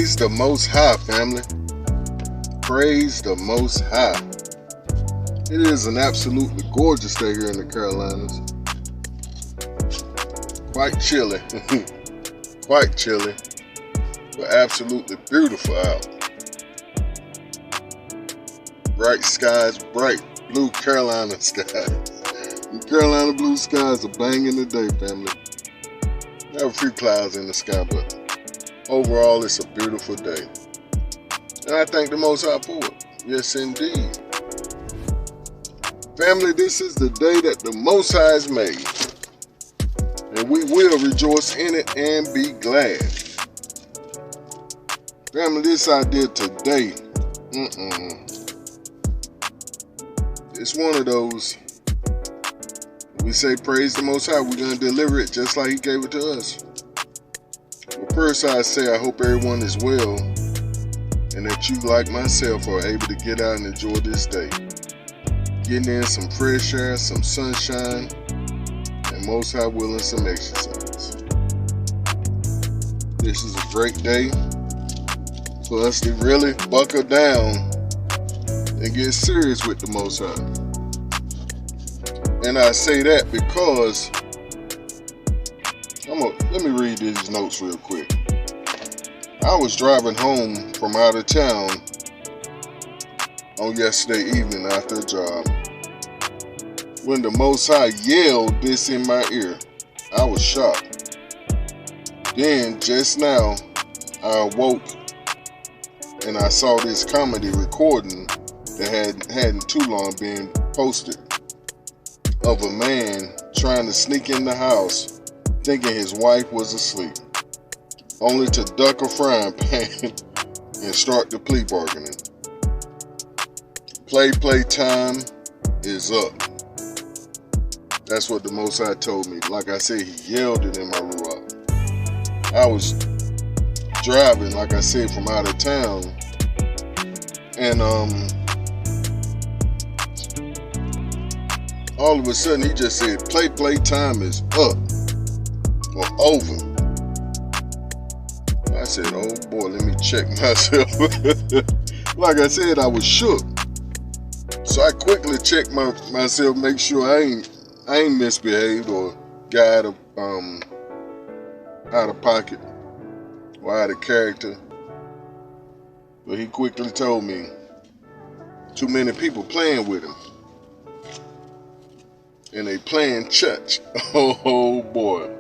Praise the Most High, family. Praise the Most High. It is an absolutely gorgeous day here in the Carolinas. Quite chilly. Quite chilly. But absolutely beautiful out. Bright skies, bright blue Carolina skies. The Carolina blue skies are banging today, family. There are a few clouds in the sky, but overall it's a beautiful day. And I thank the Most High for it. Yes, indeed. Family, this is the day that the Most High has made. And we will rejoice in it and be glad. Family, this I did today. It's one of those. We say praise the Most High. We're going to deliver it just like He gave it to us. But first I say I hope everyone is well. And that you, like myself, are able to get out and enjoy this day. Getting in some fresh air, some sunshine, and most high willing, some exercise. This is a great day for us to really buckle down and get serious with the Most High. And I say that because, let me read these notes real quick. I was driving home from out of town on yesterday evening after a job when the Most High yelled this in my ear. I was shocked. Then just now I awoke and I saw this comedy recording that hadn't too long been posted of a man trying to sneak in the house thinking his wife was asleep, only to duck a frying pan and start the plea bargaining. Play time is up. That's what the Most High told me. Like I said, He yelled it in my ruach. I was driving, like I said, from out of town, and all of a sudden He just said, play time is up or over. I said, oh boy, let me check myself. Like I said, I was shook. So I quickly checked myself, make sure I ain't misbehaved or got out of pocket or out of character. But He quickly told me, too many people playing with Him. And they playing church. Oh boy.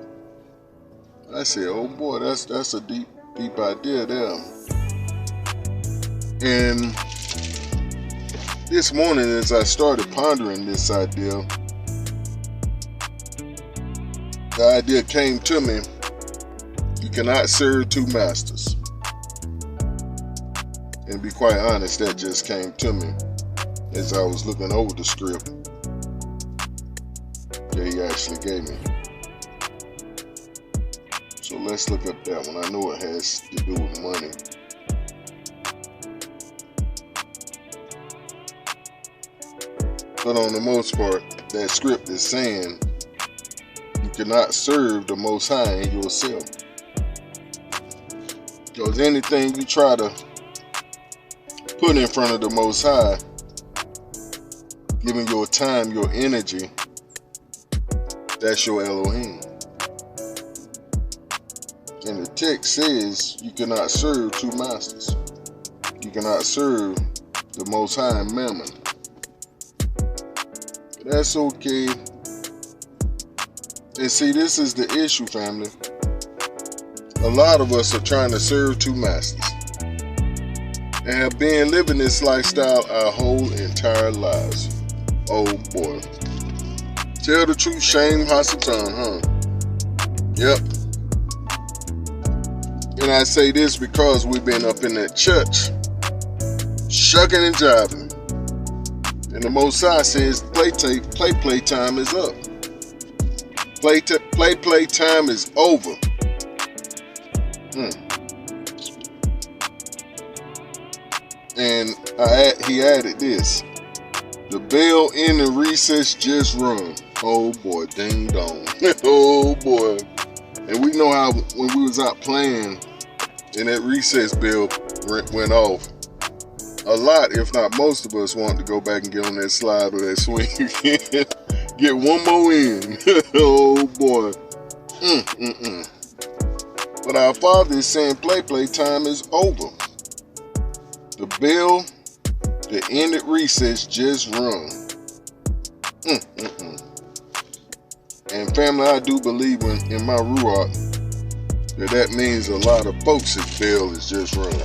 I said, oh boy, that's a deep idea there. And this morning, as I started pondering this idea, the idea came to me: you cannot serve two masters. And to be quite honest, that just came to me as I was looking over the script that He actually gave me. So let's look up that one. I know it has to do with money. But on the most part, that script is saying you cannot serve the Most High and yourself. Because anything you try to put in front of the Most High, giving your time, your energy, that's your Elohim. And the text says you cannot serve two masters. You cannot serve the Most High and Mammon. That's okay. And see, this is the issue, family. A lot of us are trying to serve two masters and have been living this lifestyle our whole entire lives. Oh boy. Tell the truth, shame Hasatan, huh? Yep. And I say this because we've been up in that church, shucking and jiving. And the Most High says, play time is up. Play time is over. And He added this: the bell in the recess just rung. Oh boy, ding dong. Oh boy. And we know how when we was out playing and that recess bell went off, a lot, if not most of us, want to go back and get on that slide or that swing again. Get one more in. Oh boy. But our Father is saying play time is over. The bell, the ended recess just rung. And family, I do believe in my ruach that means a lot of folks' bell is just rung.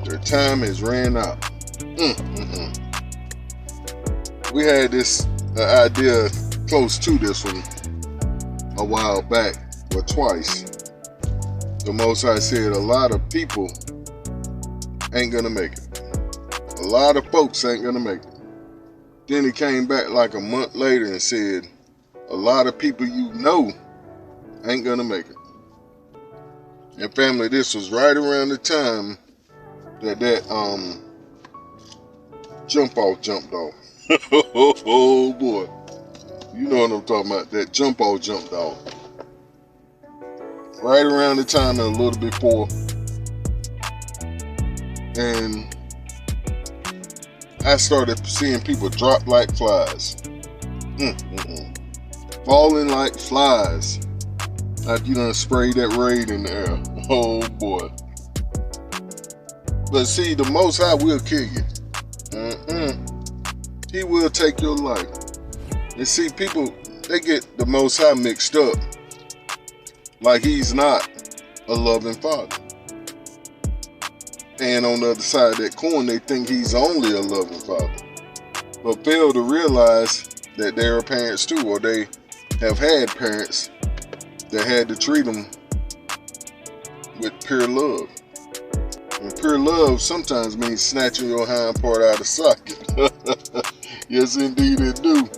Their time has ran out. We had this idea close to this one a while back, or twice. The Most High said a lot of people ain't gonna make it. A lot of folks ain't gonna make it. Then he came back like a month later and said, a lot of people you know ain't gonna make it. And family, this was right around the time that jump off jumped off. Oh boy. You know what I'm talking about. That jump off jumped off. Right around the time and a little before. And I started seeing people drop like flies. Falling like flies. After you done sprayed that raid in the air. Oh boy. But see, the Most High will kill you. He will take your life. And see, people, they get the Most High mixed up. Like he's not a loving father. And on the other side of that coin, they think he's only a loving father. But fail to realize that they're parents too, or they have had parents that had to treat them with pure love. And pure love sometimes means snatching your hind part out of socket. Yes, indeed it do.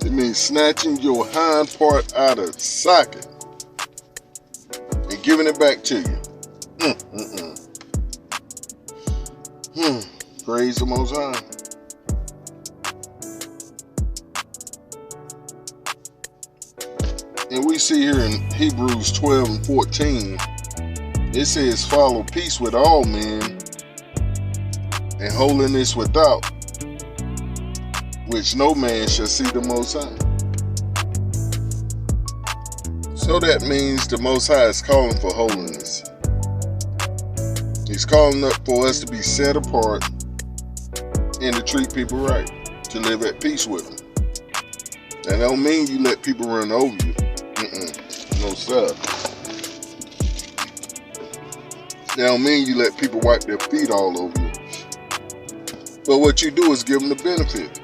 It means snatching your hind part out of socket and giving it back to you. Praise the Most High. And we see here in Hebrews 12 and 14, it says, follow peace with all men and holiness without, which no man shall see the Most High. So that means the Most High is calling for holiness. He's calling up for us to be set apart and to treat people right, to live at peace with them. That don't mean you let people run over you. No sir. That don't mean you let people wipe their feet all over you. But what you do is give them the benefit.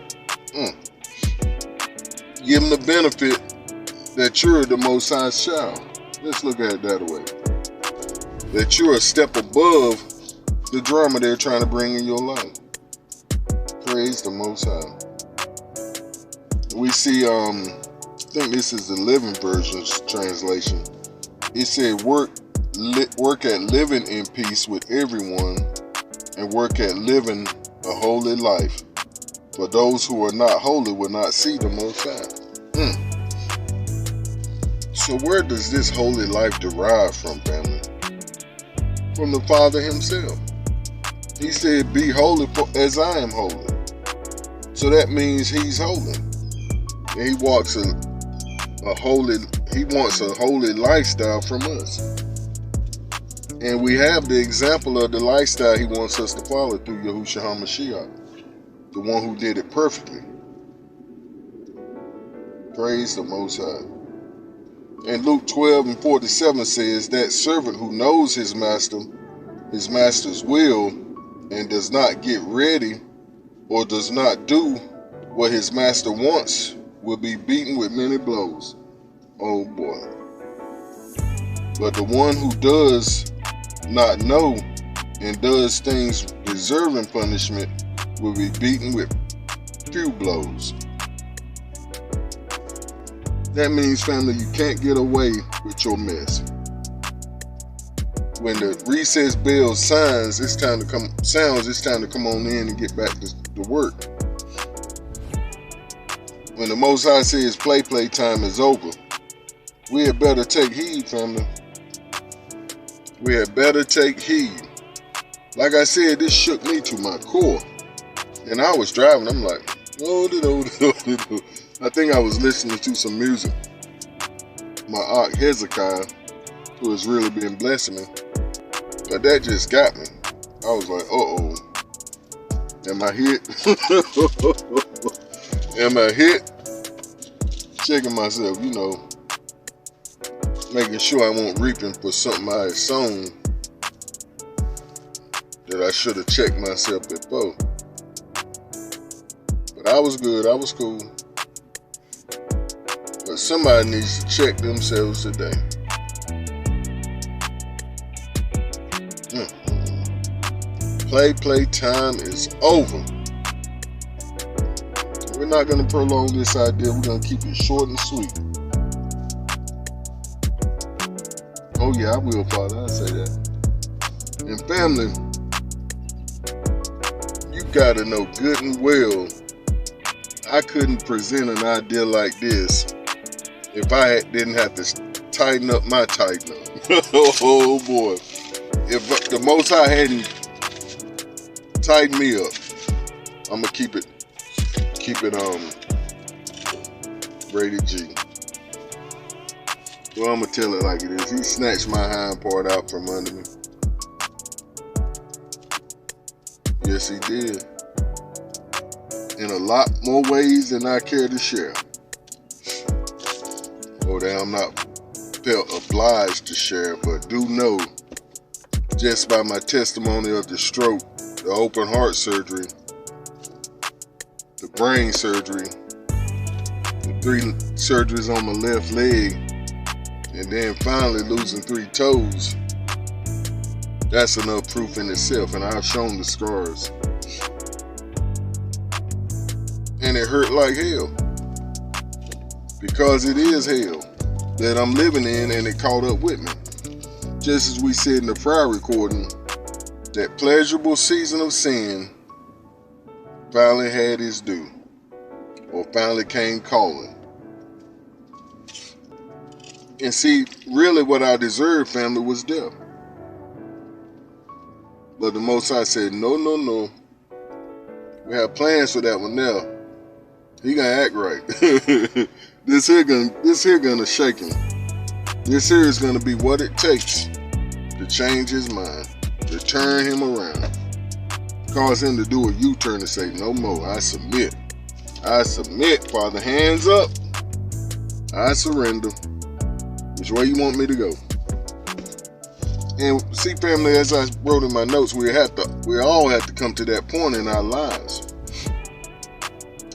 Give them the benefit that you're the Most High's child. Let's look at it that way. That you're a step above the drama they're trying to bring in your life. Praise the Most High. We see, I think this is the Living Version's translation. It said, work at living in peace with everyone and work at living a holy life. For those who are not holy will not see the Most High. So where does this holy life derive from, family? From the Father himself. He said, be holy as I am holy. So that means he's holy. And he wants a holy lifestyle from us. And we have the example of the lifestyle he wants us to follow through Yahushua HaMashiach, the one who did it perfectly. Praise the Most High. And Luke 12 and 47 says, that servant who knows his master's will, and does not get ready or does not do what his master wants will be beaten with many blows. Oh boy. But the one who does not know and does things deserving punishment will be beaten with few blows. That means, family, you can't get away with your mess. When the recess bell sounds, it's time to come on in and get back to work. When the Most High says play time is over, we had better take heed, family. We had better take heed. Like I said, this shook me to my core. And I was driving, I'm like, oh. I think I was listening to some music. My Aunt Hezekiah, who has really been blessing me. But that just got me. I was like, uh-oh. Am I hit? Am I hit? Checking myself, making sure I won't reaping for something I had sown that I should have checked myself before. But I was good, I was cool. But somebody needs to check themselves today. Play time is over. We're not going to prolong this idea. We're going to keep it short and sweet. Oh yeah, I will, Father. I say that. And family, you got to know good and well, I couldn't present an idea like this if I didn't have to tighten up my tighten up. Oh boy. If the Most High hadn't tightened me up, I'm going to keep it rated G. Well, I'm going to tell it like it is. He snatched my hind part out from under me. Yes, he did. In a lot more ways than I care to share. Or that I'm not felt obliged to share, but do know, just by my testimony of the stroke, the open heart surgery, the brain surgery, the 3 surgeries on my left leg, and then finally losing 3 toes, that's enough proof in itself. And I've shown the scars. And it hurt like hell. Because it is hell that I'm living in, and it caught up with me. Just as we said in the prior recording, that pleasurable season of sin finally had its due, or finally came calling. And see, really what I deserved, family, was death. But the Most High said, no. We have plans for that one now. He gonna act right. This here gonna shake him. This here is gonna be what it takes to change his mind, to turn him around, cause him to do a U-turn and say, no more. I submit, Father. Hands up. I surrender. Which way you want me to go? And see, family, as I wrote in my notes, we all have to come to that point in our lives.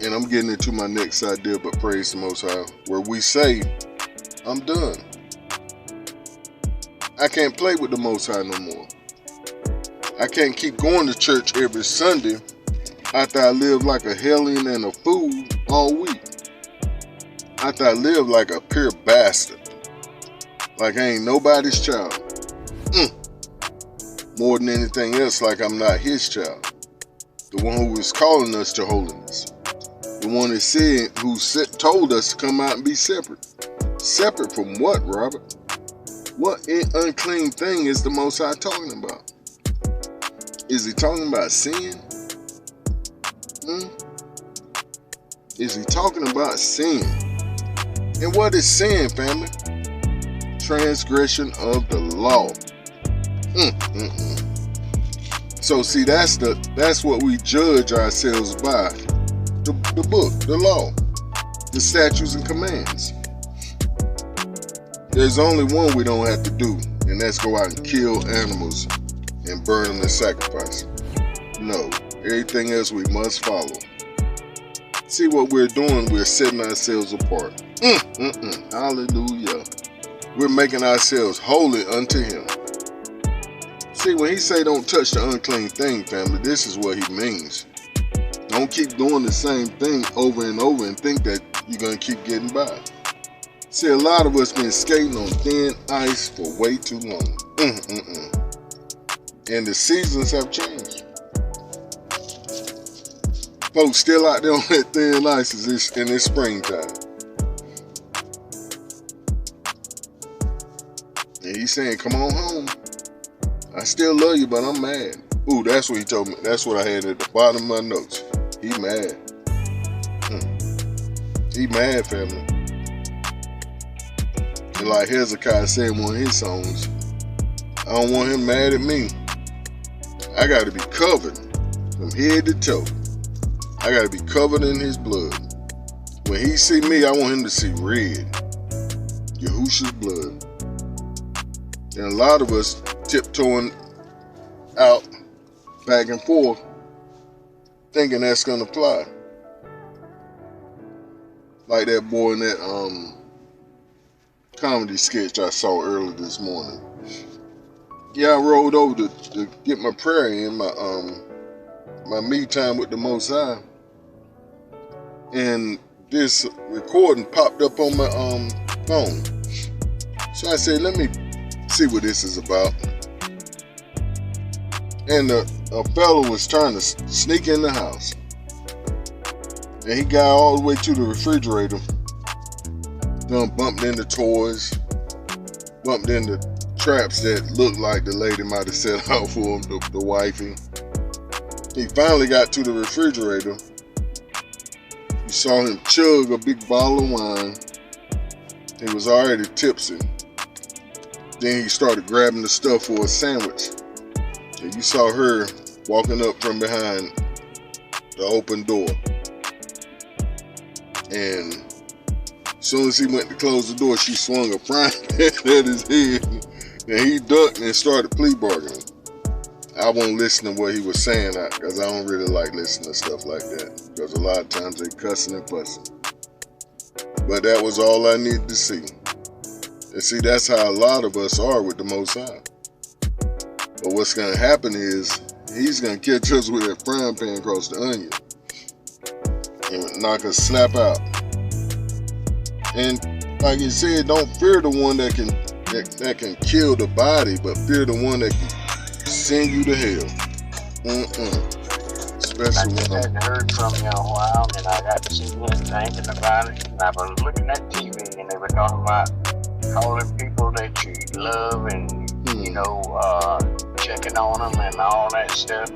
And I'm getting into my next idea, but praise the Most High, where we say, I'm done. I can't play with the Most High no more. I can't keep going to church every Sunday after I live like a hellion and a fool all week. After I live like a pure bastard. Like I ain't nobody's child. More than anything else, like I'm not his child. The one who is calling us to holiness. The one that said, told us to come out and be separate. Separate from what, Robert? What unclean thing is the Most High talking about? Is he talking about sin? Is he talking about sin? And what is sin, family? Transgression of the law. So see, that's what we judge ourselves by. The book, the law, the statutes and commands. There's only one we don't have to do, and that's go out and kill animals and burn them as sacrifice. No, everything else we must follow. See what we're doing, we're setting ourselves apart. Hallelujah. We're making ourselves holy unto him. See, when he say don't touch the unclean thing, family, this is what he means. Don't keep doing the same thing over and over and think that you're going to keep getting by. See, a lot of us been skating on thin ice for way too long. And the seasons have changed. Folks still out there on that thin ice in this springtime. And he's saying, come on home. I still love you, but I'm mad. Ooh, that's what he told me. That's what I had at the bottom of my notes. He mad. He mad, family. And like Hezekiah said in one of his songs, I don't want him mad at me. I got to be covered from head to toe. I got to be covered in his blood. When he see me, I want him to see red. Yahushua's blood. And a lot of us tiptoeing out back and forth thinking that's going to fly. Like that boy in that comedy sketch I saw earlier this morning. Yeah, I rolled over to get my prayer in, my me time with the Most High. And this recording popped up on my phone. So I said, let me see what this is about. And a fellow was trying to sneak in the house. And he got all the way to the refrigerator. Done bumped into toys. Bumped into traps that looked like the lady might have set out for him, the wifey. He finally got to the refrigerator. You saw him chug a big bottle of wine. He was already tipsy. Then he started grabbing the stuff for a sandwich. And you saw her walking up from behind the open door. And as soon as he went to close the door, she swung a frying pan at his head. And he ducked and started plea bargaining. I won't listen to what he was saying because I don't really like listening to stuff like that. Because a lot of times they cussing and fussing. But that was all I needed to see. And see, that's how a lot of us are with the Most High. But what's going to happen is he's going to catch us with that frying pan across the onion and knock us slap out. And like he said, don't fear the one that can kill the body, but fear the one that can send you to hell. Especially I just hadn't heard from you in a while, and I got to see you thinking about it. And I was looking at TV, and they were talking about calling people that you love and, checking on them and all that stuff.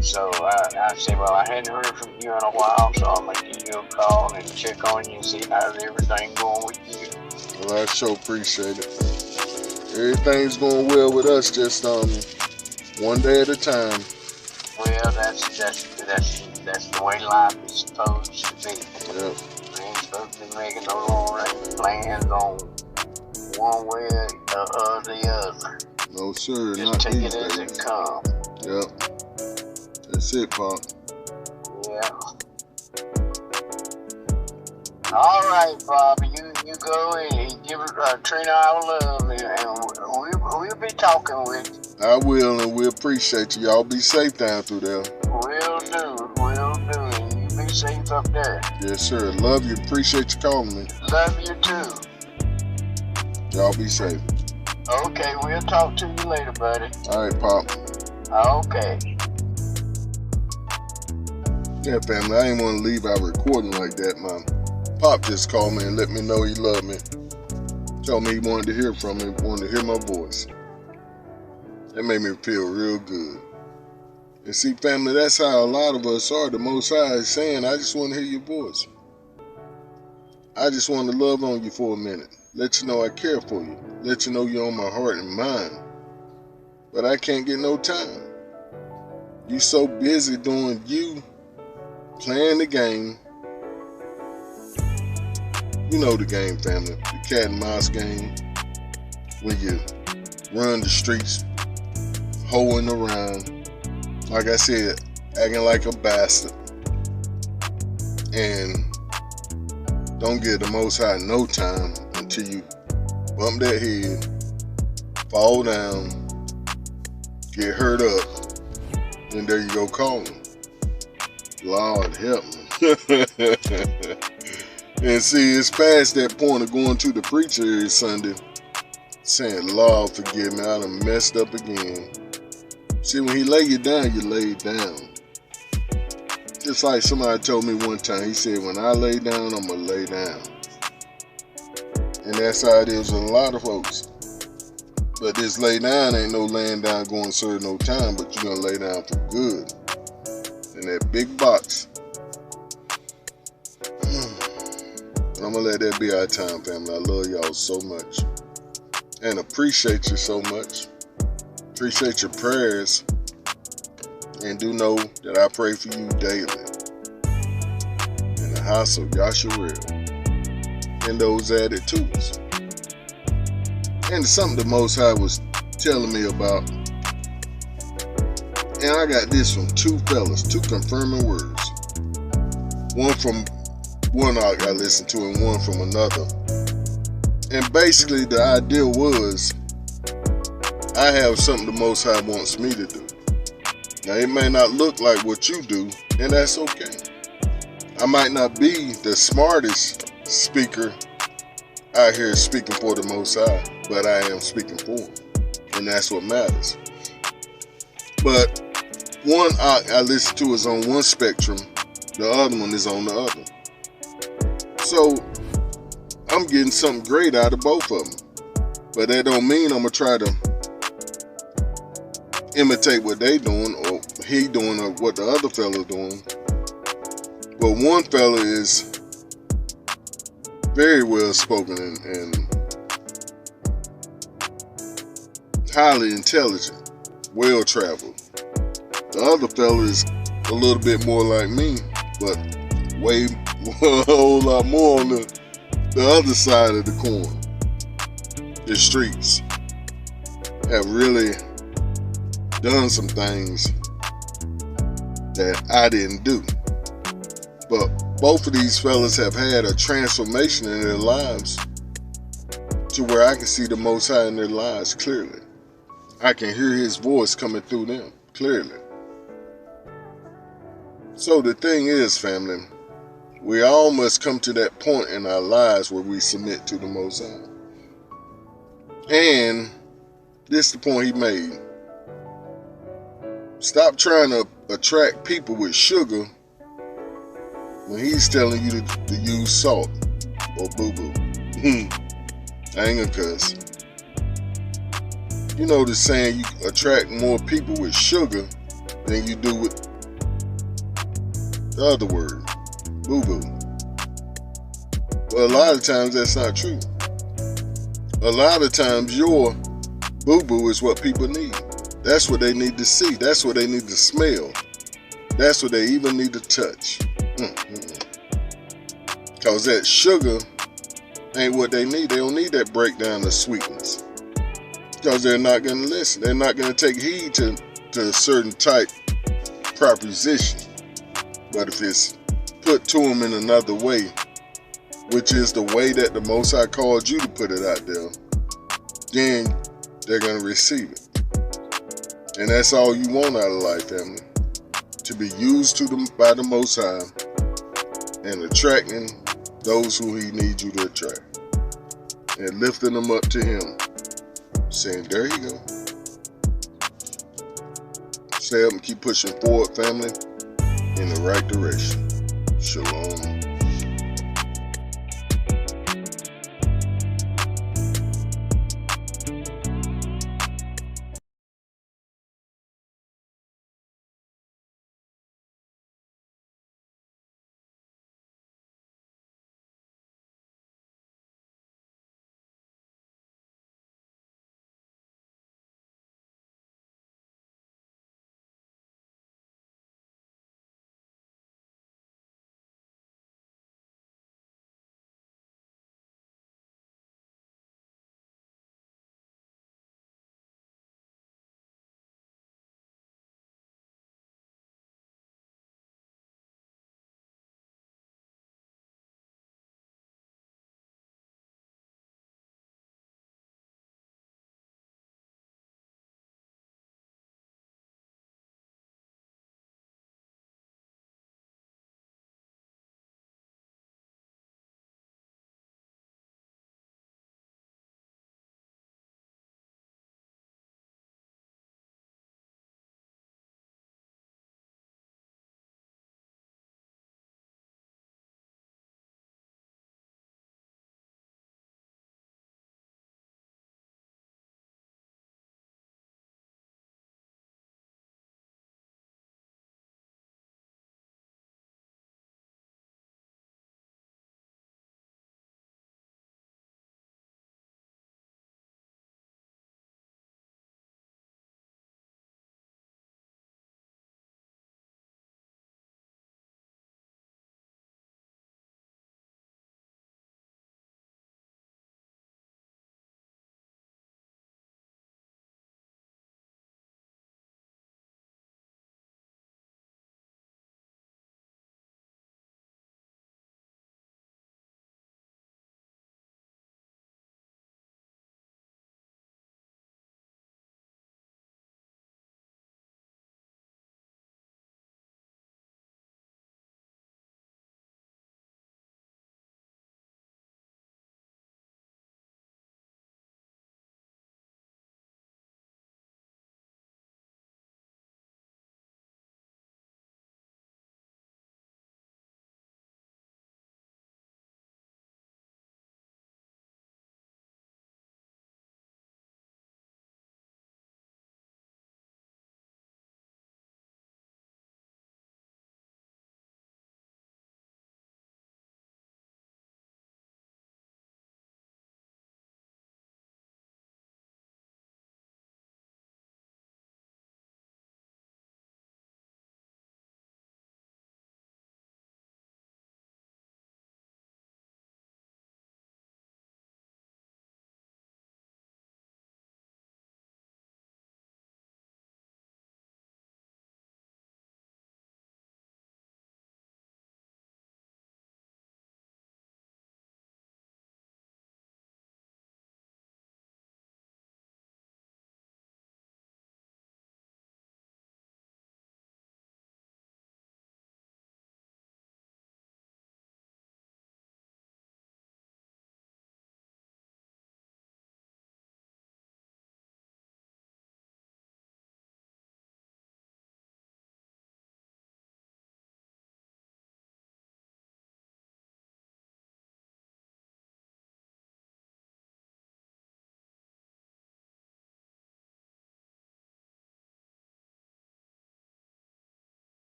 So I said, well, I hadn't heard from you in a while, so I'm going to give you a call and check on you and see how's everything going with you. Well, I sure appreciate it. Everything's going well with us, just one day at a time. Well, that's the way life is supposed to be. Yep. We ain't supposed to be making no long-range plans on one way or the other. No, sir. Just not take these it as days. it comes. Yep. That's it, Pop. Yeah. All right, Bobby. You go and give Trina our love, and we'll be talking with you. I will, and we appreciate you. Y'all be safe down through there. Will do. And you be safe up there. Yes, sir. Love you. Appreciate you calling me. Love you too. Y'all be safe. Okay, we'll talk to you later, buddy. All right, Pop. Okay. Yeah, family, I ain't want to leave our recording like that. My Pop just called me and let me know he loved me. Told me he wanted to hear from me, wanted to hear my voice. That made me feel real good. And see, family, that's how a lot of us are. The Most High is saying, I just want to hear your voice. I just want to love on you for a minute. Let you know I care for you. Let you know you're on my heart and mind. But I can't get no time. You so busy doing you, playing the game. You know the game, family. The cat and mouse game. When you run the streets, hoeing around. Like I said, acting like a bastard. And don't give the Most High no time until you bump that head, fall down, get hurt up, and there you go calling. Lord help me. And see, it's past that point of going to the preacher every Sunday, saying, Lord forgive me, I done messed up again. See, when he lay you down, you lay down. Just like somebody told me one time, he said, when I lay down, I'm going to lay down. And that's how it is with a lot of folks. But this lay down ain't no laying down going to serve no time, but you're going to lay down for good. In that big box. I'm going to let that be our time, family. I love y'all so much. And appreciate you so much. Appreciate your prayers. And do know that I pray for you daily. In the house of Yasharel. And those added to us. And it's something the Most High was telling me about. And I got this from two fellas, two confirming words. One from one I listened to and one from another. And basically the idea was, I have something the Most High wants me to do. Now it may not look like what you do, and that's okay. I might not be the smartest speaker out here speaking for the Most High, but I am speaking for him. And that's what matters. But one I listen to is on one spectrum, the other one is on the other. So I'm getting something great out of both of them. But that don't mean I'm going to try to imitate what they doing or he doing or what the other fella doing. But one fella is very well spoken and highly intelligent, well traveled. The other fella is a little bit more like me, but way a whole lot more on the other side of the coin. The streets have really done some things that I didn't do. But both of these fellas have had a transformation in their lives to where I can see the Most High in their lives clearly. I can hear his voice coming through them clearly. So the thing is, family, we all must come to that point in our lives where we submit to the Most High. And this is the point he made. Stop trying to attract people with sugar when he's telling you to use salt or boo-boo. I ain't gonna cuss. You know the saying, you attract more people with sugar than you do with the other word, boo-boo. Well, a lot of times that's not true. A lot of times your boo-boo is what people need. That's what they need to see. That's what they need to smell. That's what they even need to touch. Because that sugar ain't what they need. They don't need that breakdown of sweetness. Because they're not going to listen. They're not going to take heed to a certain type proposition. But if it's put to them in another way, which is the way that the Most High called you to put it out there, then they're going to receive it. And that's all you want out of life, family. To be used by the Most High and attracting those who he needs you to attract. And lifting them up to him. Saying, there you go. Stay up and keep pushing forward, family, in the right direction. Shalom.